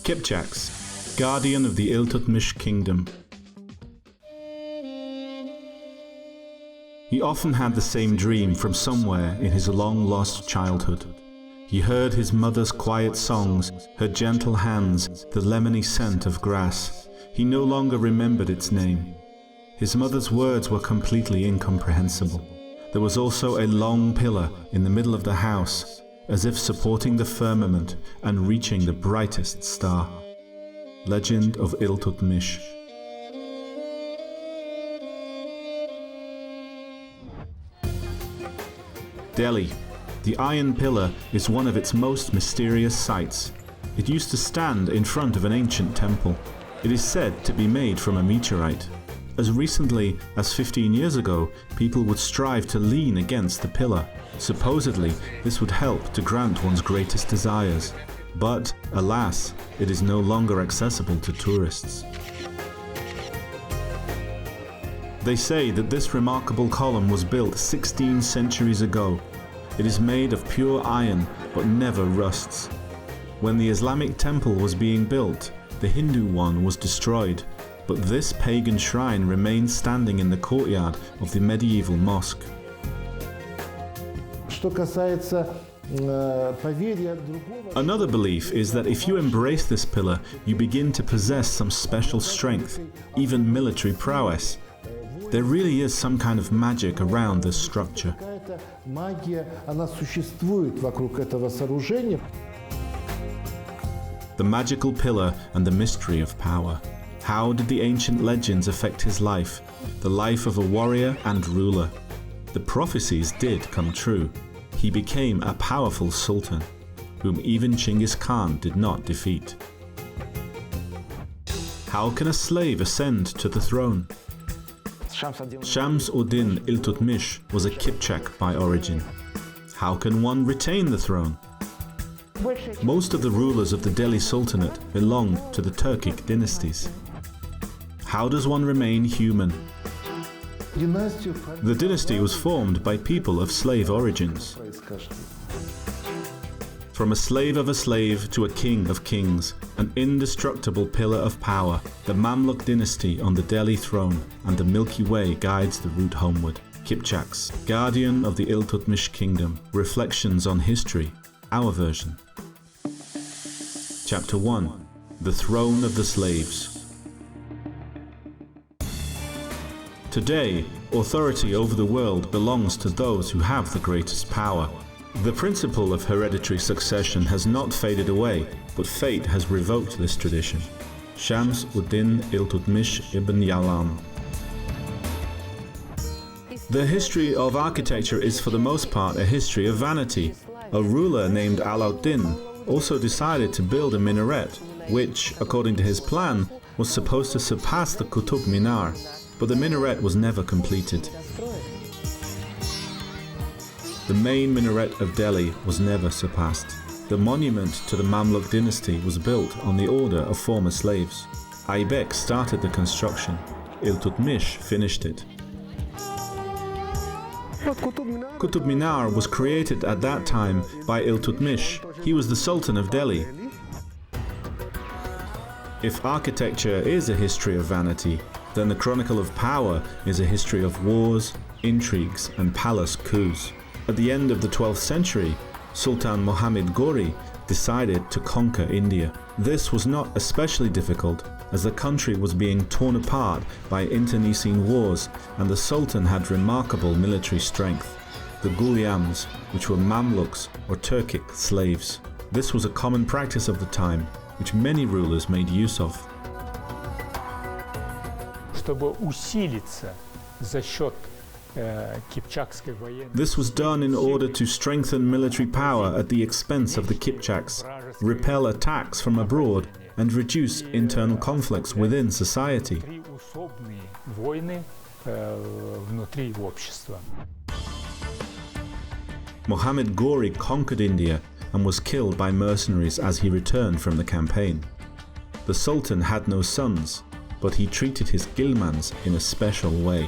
Kipchaks, guardian of the Iltutmish kingdom. He often had the same dream from somewhere in his long-lost childhood. He heard his mother's quiet songs, her gentle hands, the lemony scent of grass. He no longer remembered its name. His mother's words were completely incomprehensible. There was also a long pillar in the middle of the house, as if supporting the firmament and reaching the brightest star. Legend of Iltutmish. Delhi. The Iron Pillar is one of its most mysterious sights. It used to stand in front of an ancient temple. It is said to be made from a meteorite. As recently as 15 years ago, people would strive to lean against the pillar. Supposedly, this would help to grant one's greatest desires. But, alas, it is no longer accessible to tourists. They say that this remarkable column was built 16 centuries ago. It is made of pure iron, but never rusts. When the Islamic temple was being built, the Hindu one was destroyed, but this pagan shrine remains standing in the courtyard of the medieval mosque. Another belief is that if you embrace this pillar, you begin to possess some special strength, even military prowess. There really is some kind of magic around this structure. The magical pillar and the mystery of power. How did the ancient legends affect his life, the life of a warrior and ruler? The prophecies did come true. He became a powerful sultan, whom even Genghis Khan did not defeat. How can a slave ascend to the throne? Shams ud-Din Iltutmish was a Kipchak by origin. How can one retain the throne? Most of the rulers of the Delhi Sultanate belonged to the Turkic dynasties. How does one remain human? The dynasty was formed by people of slave origins. From a slave to a king of kings, an indestructible pillar of power, the Mamluk dynasty on the Delhi throne, and the Milky Way guides the route homeward. Kipchaks, guardian of the Iltutmish kingdom, reflections on history, our version. Chapter 1. The Throne of the Slaves. Today, authority over the world belongs to those who have the greatest power. The principle of hereditary succession has not faded away, but fate has revoked this tradition. Shams ud-Din Iltutmish ibn Yalam. The history of architecture is for the most part a history of vanity. A ruler named Alauddin also decided to build a minaret, which, according to his plan, was supposed to surpass the Qutb Minar, but the minaret was never completed. The main minaret of Delhi was never surpassed. The monument to the Mamluk dynasty was built on the order of former slaves. Jibek started the construction. Iltutmish finished it. Qutb Minar was created at that time by Iltutmish. He was the Sultan of Delhi. If architecture is a history of vanity, then the Chronicle of Power is a history of wars, intrigues, and palace coups. At the end of the 12th century, Sultan Muhammad Ghori decided to conquer India. This was not especially difficult, as the country was being torn apart by internecine wars, and the Sultan had remarkable military strength. The Ghulyams, which were Mamluks or Turkic slaves. This was a common practice of the time, which many rulers made use of. Чтобы усилиться за счет This was done in order to strengthen military power at the expense of the Kipchaks, repel attacks from abroad, and reduce internal conflicts within society. Muhammad Ghori conquered India and was killed by mercenaries as he returned from the campaign. The Sultan had no sons, but he treated his Ghilmans in a special way.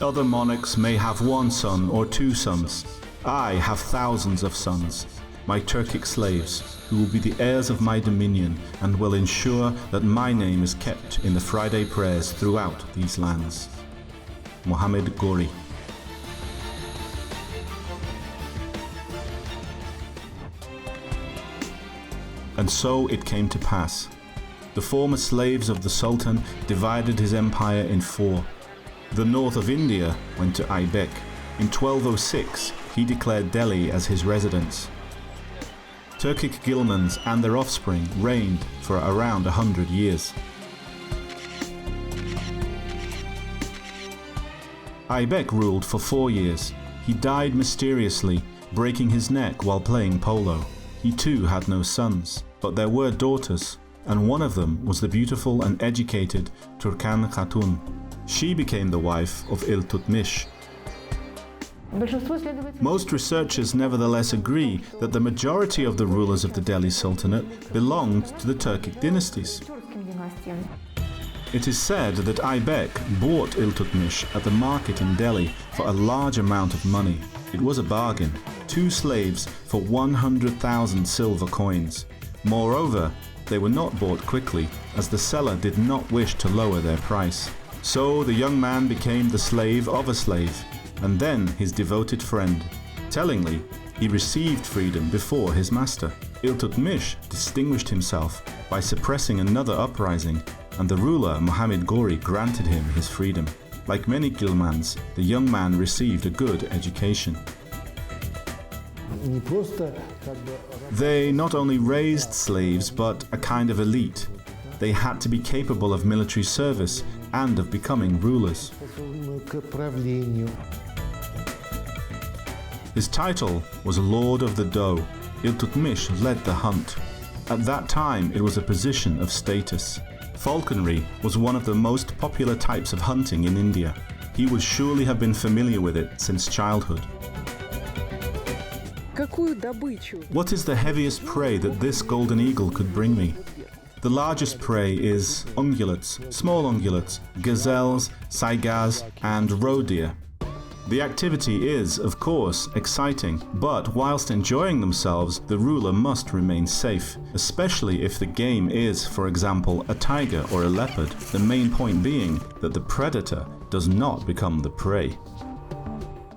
Other monarchs may have one son or two sons. I have thousands of sons, my Turkic slaves, who will be the heirs of my dominion and will ensure that my name is kept in the Friday prayers throughout these lands. Muhammad Gori. And so it came to pass. The former slaves of the Sultan divided his empire in four. The north of India went to Jibek. In 1206, he declared Delhi as his residence. Turkic Ghilmans and their offspring reigned for around 100 years. Jibek ruled for 4 years. He died mysteriously, breaking his neck while playing polo. He too had no sons, but there were daughters, and one of them was the beautiful and educated Turkan Khatun. She became the wife of Iltutmish. Most researchers nevertheless agree that the majority of the rulers of the Delhi Sultanate belonged to the Turkic dynasties. It is said that Jibek bought Iltutmish at the market in Delhi for a large amount of money. It was a bargain. 2 slaves for 100,000 silver coins. Moreover, they were not bought quickly, as the seller did not wish to lower their price. So the young man became the slave of a slave, and then his devoted friend. Tellingly, he received freedom before his master. Iltutmish distinguished himself by suppressing another uprising, and the ruler Muhammad Gori granted him his freedom. Like many Ghilmans, the young man received a good education. They not only raised slaves, but a kind of elite. They had to be capable of military service and of becoming rulers. His title was Lord of the Doe. Iltutmish led the hunt. At that time, it was a position of status. Falconry was one of the most popular types of hunting in India. He would surely have been familiar with it since childhood. What is the heaviest prey that this golden eagle could bring me? The largest prey is ungulates, small ungulates, gazelles, saigars, and roe deer. The activity is, of course, exciting, but whilst enjoying themselves, the ruler must remain safe, especially if the game is, for example, a tiger or a leopard, the main point being that the predator does not become the prey.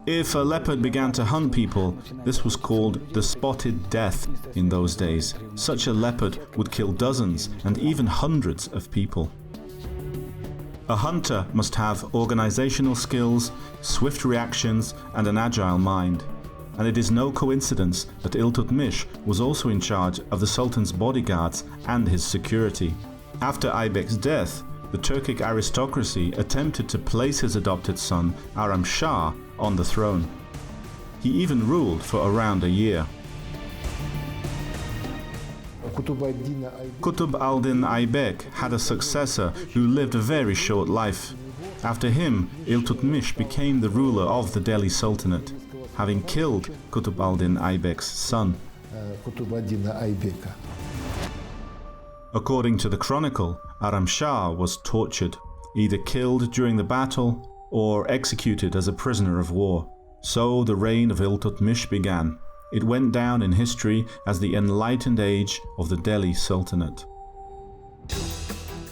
If a leopard began to hunt people, this was called the spotted death in those days. Such a leopard would kill dozens and even hundreds of people. A hunter must have organizational skills, swift reactions, and an agile mind. And it is no coincidence that Iltutmish was also in charge of the Sultan's bodyguards and his security. After Jibek's death, the Turkic aristocracy attempted to place his adopted son, Aram Shah, on the throne. He even ruled for around a year. Qutb al-Din Jibek had a successor who lived a very short life. After him, Iltutmish became the ruler of the Delhi Sultanate, having killed Qutb al-Din Jibek's son. According to the chronicle, Aram Shah was tortured, either killed during the battle or executed as a prisoner of war. So the reign of Iltutmish began. It went down in history as the enlightened age of the Delhi Sultanate.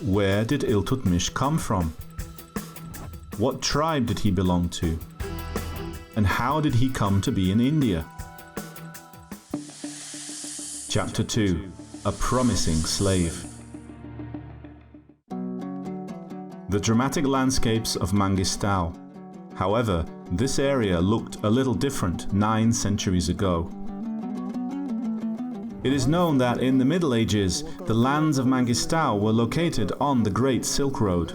Where did Iltutmish come from? What tribe did he belong to? And how did he come to be in India? Chapter 2. A Promising Slave. The dramatic landscapes of Mangistau. However, this area looked a little different 9 centuries ago. It is known that in the Middle Ages, the lands of Mangistau were located on the Great Silk Road.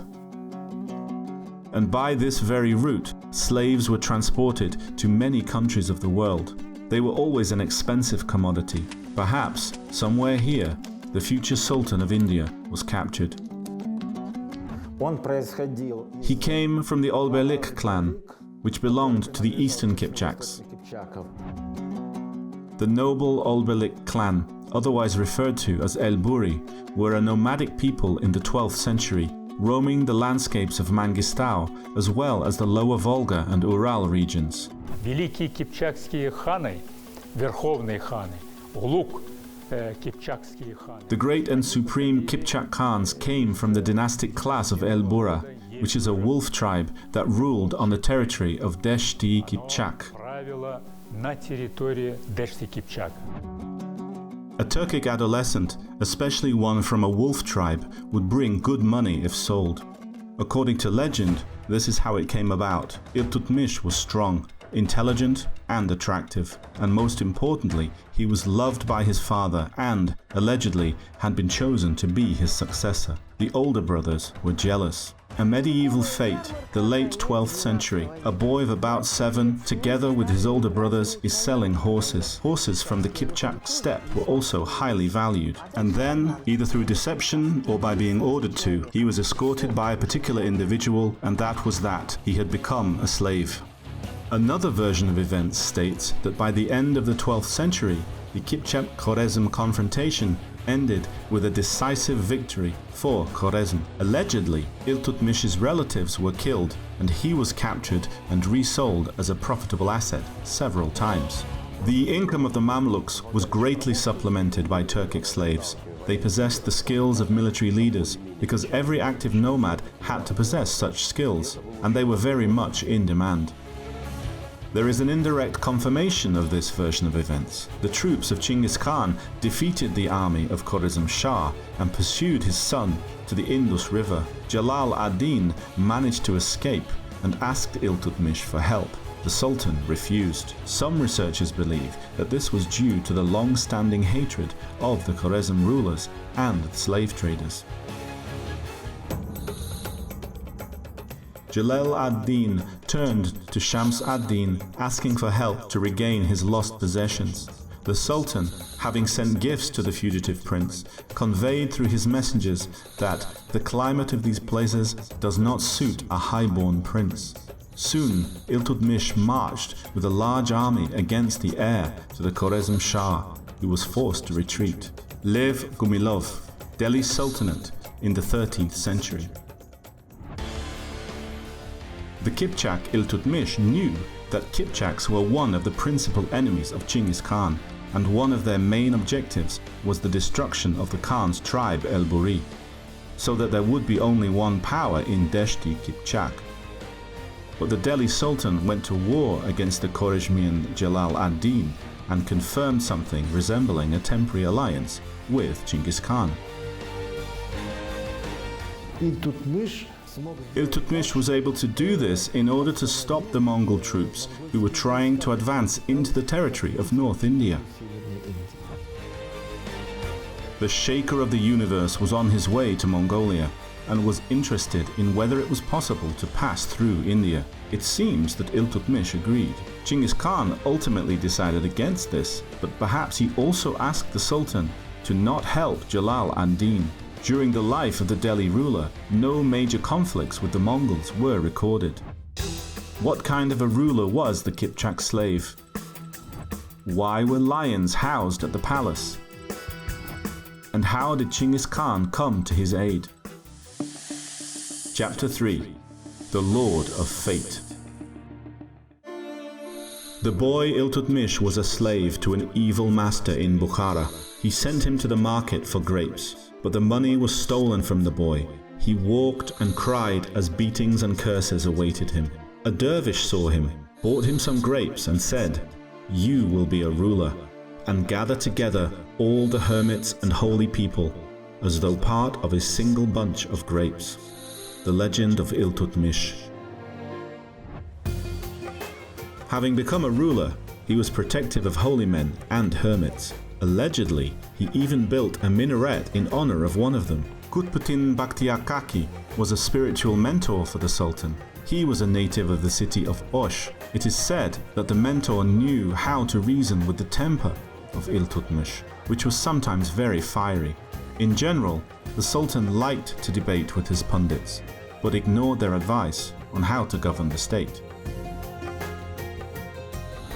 And by this very route, slaves were transported to many countries of the world. They were always an expensive commodity. Perhaps, somewhere here, the future Sultan of India was captured. He came from the Olbelik clan, which belonged to the eastern Kipchaks. The noble Olbelik clan, otherwise referred to as El-Buri, were a nomadic people in the 12th century, roaming the landscapes of Mangistau as well as the lower Volga and Ural regions. великие кипчакские ханы, верховные ханы, глук кипчакские ханы. The great and supreme Kipchak Khans came from the dynastic class of El Bura, which is a wolf tribe that ruled on the territory of Deshti Kipchak. Правила на территории Дешти Кипчак. A Turkic adolescent, especially one from a wolf tribe, would bring good money if sold. According to legend, this is how it came about. Iltutmish was strong, intelligent and attractive, and most importantly, he was loved by his father and, allegedly, had been chosen to be his successor. The older brothers were jealous. A medieval fate, the late 12th century, a boy of about 7, together with his older brothers, is selling horses. Horses from the Kipchak steppe were also highly valued. And then, either through deception or by being ordered to, he was escorted by a particular individual, and that was that. He had become a slave. Another version of events states that by the end of the 12th century, the Kipchak-Khwarezm confrontation ended with a decisive victory for Khwarezm. Allegedly, Iltutmish's relatives were killed and he was captured and resold as a profitable asset several times. The income of the Mamluks was greatly supplemented by Turkic slaves. They possessed the skills of military leaders because every active nomad had to possess such skills, and they were very much in demand. There is an indirect confirmation of this version of events. The troops of Genghis Khan defeated the army of Khwarezm Shah and pursued his son to the Indus River. Jalal ad-Din managed to escape and asked Iltutmish for help. The Sultan refused. Some researchers believe that this was due to the long-standing hatred of the Khwarezm rulers and the slave traders. Jalal ad-Din turned to Shams ad-Din asking for help to regain his lost possessions. The Sultan, having sent gifts to the fugitive prince, conveyed through his messengers that the climate of these places does not suit a high-born prince. Soon, Iltutmish marched with a large army against the heir to the Khwarezm Shah, who was forced to retreat. Lev Gumilov, Delhi Sultanate in the 13th century. The Kipchak Iltutmish knew that Kipchaks were one of the principal enemies of Genghis Khan, and one of their main objectives was the destruction of the Khan's tribe El Buri, so that there would be only one power in Deshti Kipchak. But the Delhi Sultan went to war against the Khwarezmian Jalal ad-Din and confirmed something resembling a temporary alliance with Genghis Khan. Iltutmish was able to do this in order to stop the Mongol troops who were trying to advance into the territory of North India. The Shaker of the universe was on his way to Mongolia and was interested in whether it was possible to pass through India. It seems that Iltutmish agreed. Genghis Khan ultimately decided against this, but perhaps he also asked the Sultan to not help Jalal ad-Din. During the life of the Delhi ruler, no major conflicts with the Mongols were recorded. What kind of a ruler was the Kipchak slave? Why were lions housed at the palace? And how did Genghis Khan come to his aid? Chapter 3. The Lord of Fate. The boy Iltutmish was a slave to an evil master in Bukhara. He sent him to the market for grapes, but the money was stolen from the boy. He walked and cried as beatings and curses awaited him. A dervish saw him, bought him some grapes and said, "You will be a ruler, and gather together all the hermits and holy people, as though part of a single bunch of grapes." The legend of Iltutmish. Having become a ruler, he was protective of holy men and hermits. Allegedly, he even built a minaret in honor of one of them. Kutbuddin Bakhtiyar was a spiritual mentor for the Sultan. He was a native of the city of Osh. It is said that the mentor knew how to reason with the temper of Iltutmish, which was sometimes very fiery. In general, the Sultan liked to debate with his pundits, but ignored their advice on how to govern the state.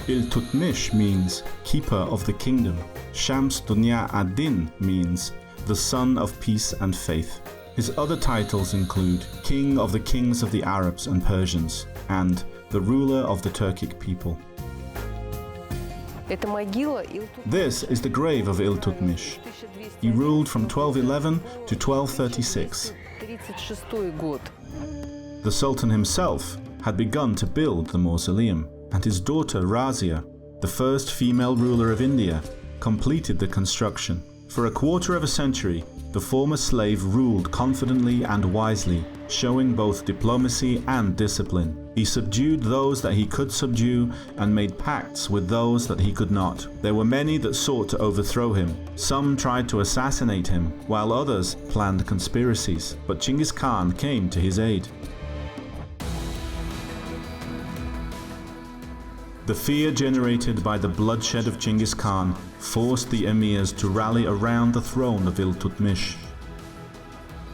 Iltutmish means keeper of the kingdom. Shams Dunya ad-Din means the son of peace and faith. His other titles include King of the Kings of the Arabs and Persians and the ruler of the Turkic people. This is the grave of Iltutmish. He ruled from 1211 to 1236. The Sultan himself had begun to build the mausoleum, and his daughter Razia, the first female ruler of India, completed the construction. For a quarter of a century, the former slave ruled confidently and wisely, showing both diplomacy and discipline. He subdued those that he could subdue and made pacts with those that he could not. There were many that sought to overthrow him. Some tried to assassinate him, while others planned conspiracies. But Genghis Khan came to his aid. The fear generated by the bloodshed of Genghis Khan forced the emirs to rally around the throne of Iltutmish.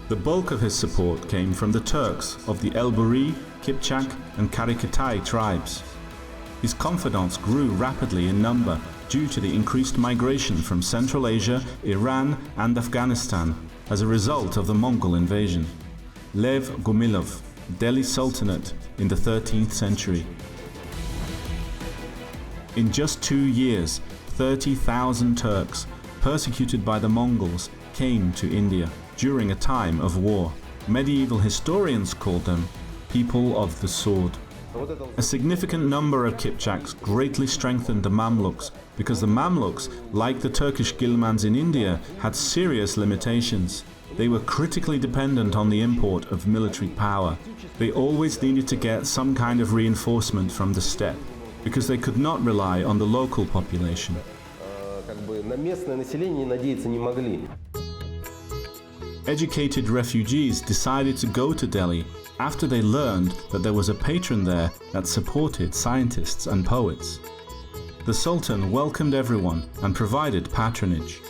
The bulk of his support came from the Turks of the Elburi, Kipchak and Karakatai tribes. His confidants grew rapidly in number due to the increased migration from Central Asia, Iran and Afghanistan as a result of the Mongol invasion. Lev Gumilov, Delhi Sultanate in the 13th century. In just 2 years, 30,000 Turks, persecuted by the Mongols, came to India during a time of war. Medieval historians called them people of the sword. A significant number of Kipchaks greatly strengthened the Mamluks because the Mamluks, like the Turkish Ghilmans in India, had serious limitations. They were critically dependent on the import of military power. They always needed to get some kind of reinforcement from the steppe, because they could not rely on the local population. Educated refugees decided to go to Delhi after they learned that there was a patron there that supported scientists and poets. The Sultan welcomed everyone and provided patronage.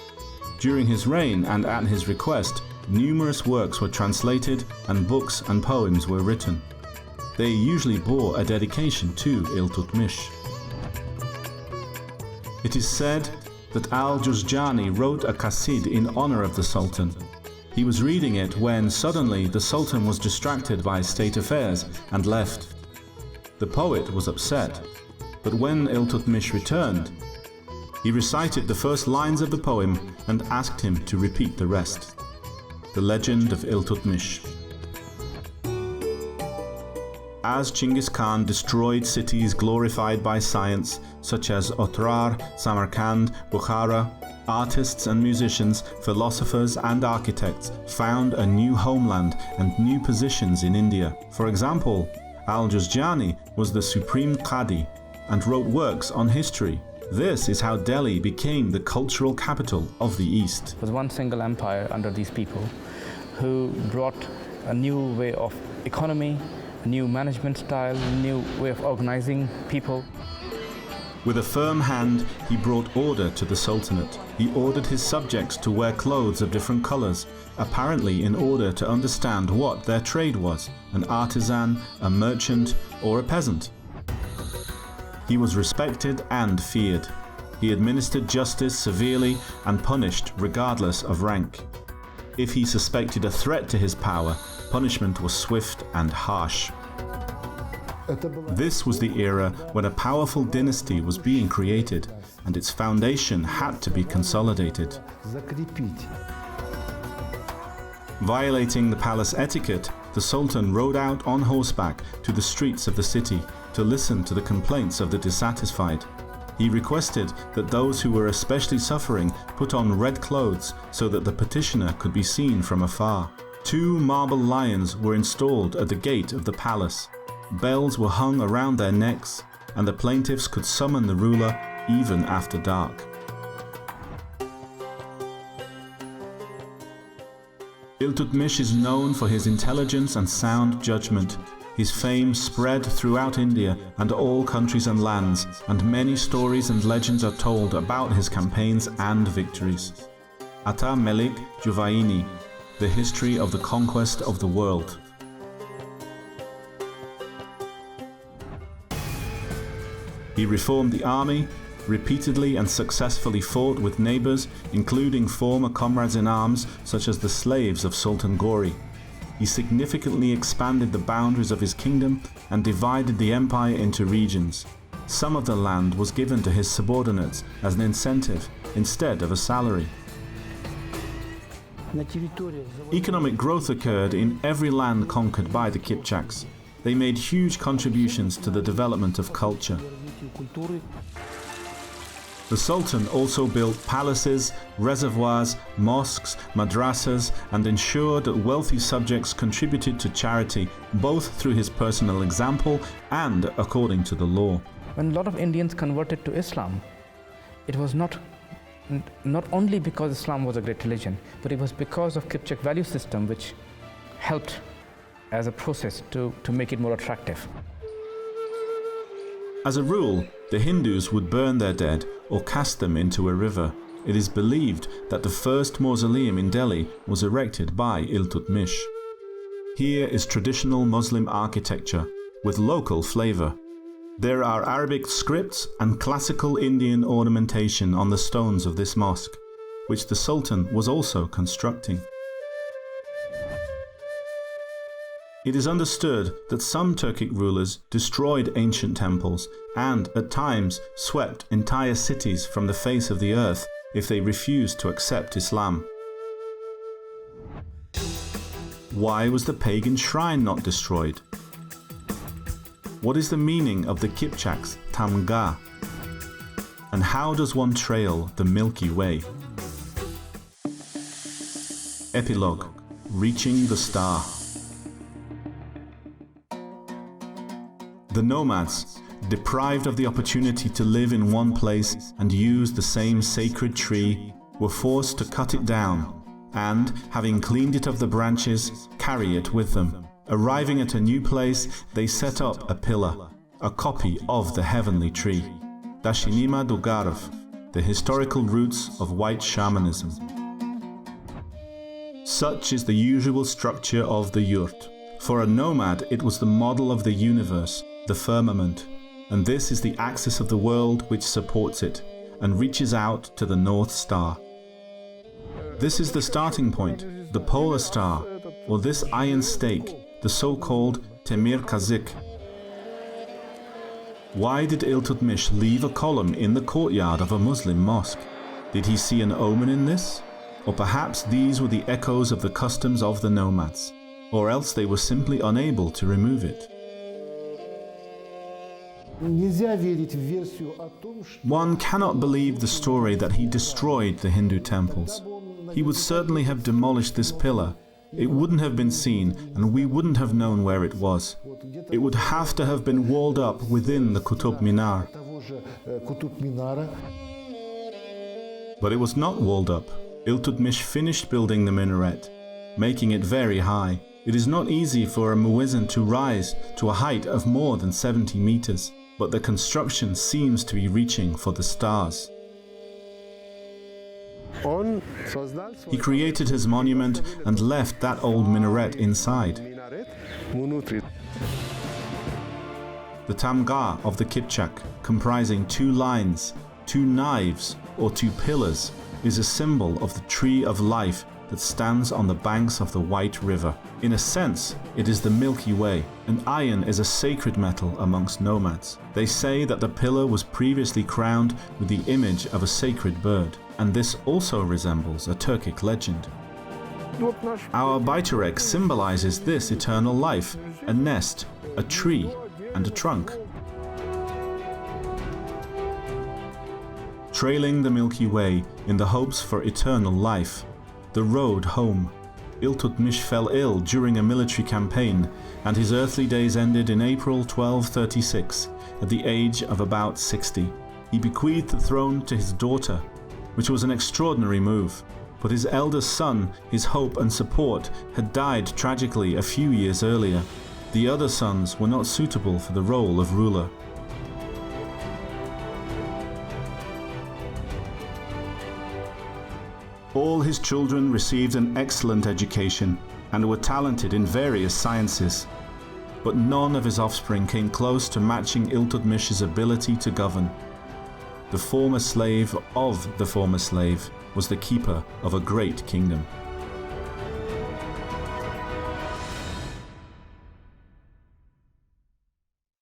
During his reign and at his request, numerous works were translated and books and poems were written. They usually bore a dedication to Iltutmish. It is said that Al-Juzjani wrote a qasid in honor of the Sultan. He was reading it when suddenly the Sultan was distracted by state affairs and left. The poet was upset, but when Iltutmish returned, he recited the first lines of the poem and asked him to repeat the rest. The legend of Iltutmish. As Genghis Khan destroyed cities glorified by science, such as Otrar, Samarkand, Bukhara, artists and musicians, philosophers and architects found a new homeland and new positions in India. For example, Al-Juzjani was the supreme Qadi and wrote works on history. This is how Delhi became the cultural capital of the East. It was one single empire under these people who brought a new way of economy, new management style, new way of organizing people. With a firm hand, he brought order to the Sultanate. He ordered his subjects to wear clothes of different colors, apparently in order to understand what their trade was, an artisan, a merchant, or a peasant. He was respected and feared. He administered justice severely and punished regardless of rank. If he suspected a threat to his power, punishment was swift and harsh. This was the era when a powerful dynasty was being created, and its foundation had to be consolidated. Violating the palace etiquette, the Sultan rode out on horseback to the streets of the city to listen to the complaints of the dissatisfied. He requested that those who were especially suffering put on red clothes so that the petitioner could be seen from afar. 2 marble lions were installed at the gate of the palace. Bells were hung around their necks, and the plaintiffs could summon the ruler even after dark. Iltutmish is known for his intelligence and sound judgment. His fame spread throughout India and all countries and lands, and many stories and legends are told about his campaigns and victories. Ata Melik Juvaini, The History of the Conquest of the World. He reformed the army, repeatedly and successfully fought with neighbors, including former comrades in arms such as the slaves of Sultan Ghori. he significantly expanded the boundaries of his kingdom and divided the empire into regions. Some of the land was given to his subordinates as an incentive instead of a salary. Economic growth occurred in every land conquered by the Kipchaks. They made huge contributions to the development of culture. The Sultan also built palaces, reservoirs, mosques, madrasas, and ensured that wealthy subjects contributed to charity, both through his personal example and according to the law. When a lot of Indians converted to Islam, it was not only because Islam was a great religion, but it was because of Kipchak value system, which helped as a process to make it more attractive. As a rule, the Hindus would burn their dead or cast them into a river. It is believed that the first mausoleum in Delhi was erected by Iltutmish. Here is traditional Muslim architecture with local flavor. There are Arabic scripts and classical Indian ornamentation on the stones of this mosque, which the Sultan was also constructing. It is understood that some Turkic rulers destroyed ancient temples and, at times, swept entire cities from the face of the earth if they refused to accept Islam. Why was the pagan shrine not destroyed? What is the meaning of the Kipchaks' Tamga? And how does one trail the Milky Way? Epilogue: Reaching the Star. The nomads, deprived of the opportunity to live in one place and use the same sacred tree, were forced to cut it down and, having cleaned it of the branches, carry it with them. Arriving at a new place, they set up a pillar, a copy of the heavenly tree. Dashinima Dugarov, the historical roots of white shamanism. Such is the usual structure of the yurt. For a nomad, it was the model of the universe, the firmament, and this is the axis of the world which supports it and reaches out to the North Star. This is the starting point, the polar star, or this iron stake, the so-called Temir Kazakh. Why did Iltutmish leave a column in the courtyard of a Muslim mosque? Did he see an omen in this? Or perhaps these were the echoes of the customs of the nomads, or else they were simply unable to remove it. One cannot believe the story that he destroyed the Hindu temples. He would certainly have demolished this pillar. It wouldn't have been seen, and we wouldn't have known where it was. It would have to have been walled up within the Qutb Minar. But it was not walled up. Iltutmish finished building the minaret, making it very high. It is not easy for a muezzin to rise to a height of more than 70 meters, but the construction seems to be reaching for the stars. He created his monument and left that old minaret inside. The Tamga of the Kipchak, comprising 2 lines, 2 knives, or 2 pillars, is a symbol of the tree of life that stands on the banks of the White River. In a sense, it is the Milky Way, and iron is a sacred metal amongst nomads. They say that the pillar was previously crowned with the image of a sacred bird, and this also resembles a Turkic legend. Our Bayturek symbolizes this eternal life, a nest, a tree, and a trunk. Trailing the Milky Way in the hopes for eternal life, the road home. Iltutmish fell ill during a military campaign, and his earthly days ended in April 1236, at the age of about 60. He bequeathed the throne to his daughter, which was an extraordinary move, but his eldest son, his hope and support, had died tragically a few years earlier. The other sons were not suitable for the role of ruler. All his children received an excellent education and were talented in various sciences, but none of his offspring came close to matching Iltutmish's ability to govern. The former slave of the former slave was the keeper of a great kingdom.